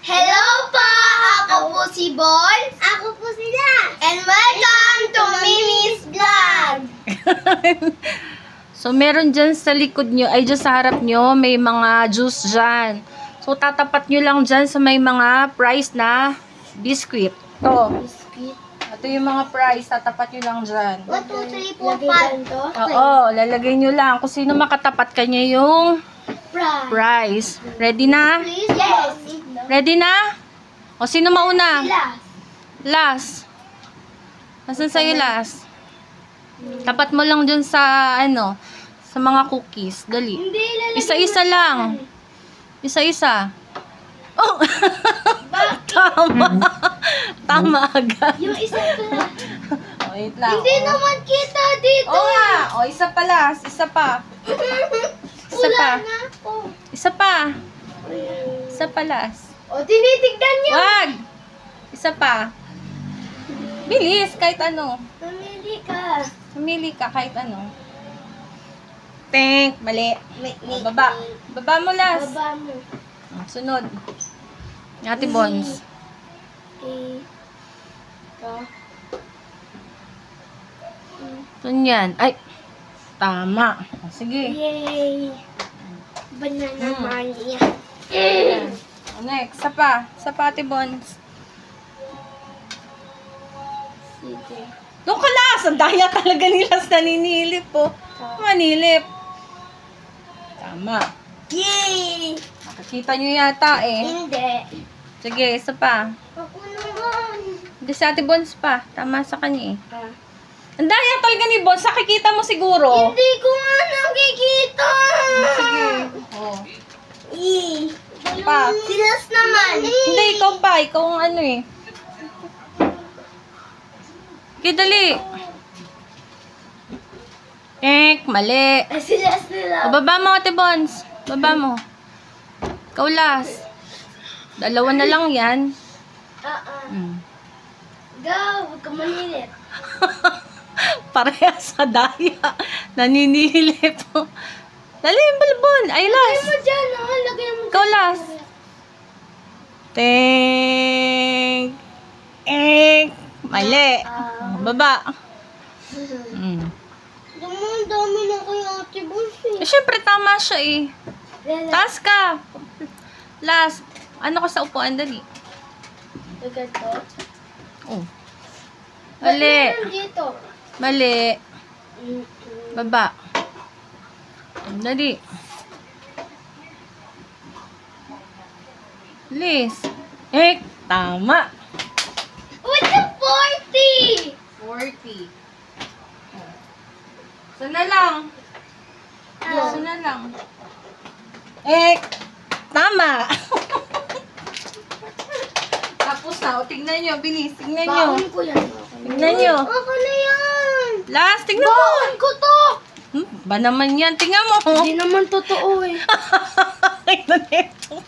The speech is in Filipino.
Hello po! Ako po si Bons. Ako po si Las. And welcome to Mimi's Vlog! So, meron dyan sa likod nyo, ay dyan sa harap nyo, may mga juice dyan. So, tatapat nyo lang dyan sa may mga price na biscuit. Ito. Biscuit. Ito yung mga price, tatapat nyo lang dyan. 1, 2, 3, 4, 5. Oo, lalagay nyo lang kung sino makatapat kanya yung price. Ready na? Please, yes. Ready na? O, sino mauna? Las. Last. Nasaan sa'yo last? Tapat mo lang dyan sa, ano, sa mga cookies. Dali. Hindi, lalagyan Isa-isa mo lang. yan. Isa-isa. Oh! Bakit? Tama. Tama agad. Yung isa pa. Oh, wait lang. Hindi naman kita dito. Oo nga. O, isa pa last. Isa pa. Isa Wala pa. na ako. Isa pa. Isa pa last. O, tinitignan niyo. Wag! Isa pa. Bilis, kahit ano. Pamili ka. Pumili ka kahit ano. Think, mali. O, baba. Baba mo last. Baba mo. O, sunod. Ate Bons. Okay. Ito. Yan. Ay, tama. O, sige. Yay! Banana mania. O, next. Isa pa. Isa pa, Ate Bons. Sige. Doon ka last. Ang daya talaga nilas naninilip po. Manilip. Tama. Yay! Nakakita nyo yata eh. Hindi. Sige, isa pa. Ako naman. Hindi sa Ate Bons pa. Tama sa kanya eh. Ang daya talaga ni Bons. Nakikita mo siguro. Hindi ko nga nakikita. Sige. Oh. Pa. Silas naman. Hindi, ikaw pa. Ikaw ang ano eh. Okay, dali. Mali. Silas nila. O, baba mo, Ate Bons. Baba mo. Ikaw last. Dalawa na lang yan. Go, huwag ka manilit. Parehas sa daya. Naninilip po. Dali yung balbon. Ay, Lagay last. mo dyan, ha? Lagay mo Ikaw last. Mali. Baba. Ang dami na kay Ate Bons eh. Eh, syempre, tama siya eh. Taas ka. Last. Ano ka sa upuan? Dali. Lagay to. Oh. Mali. Ba't dito? Mali. Baba. Dali. Liz. Tama. What's the 40? 40. Sana lang. Sana lang. Tama. Tapos na. O, tignan nyo. Bilis. Tignan nyo. Baon ko yan. Tignan nyo. Ako na yan. Last. Tignan mo. Baon ko to. Ba naman yan? Tingnan mo. Hindi naman totoo eh. Ay, nanito.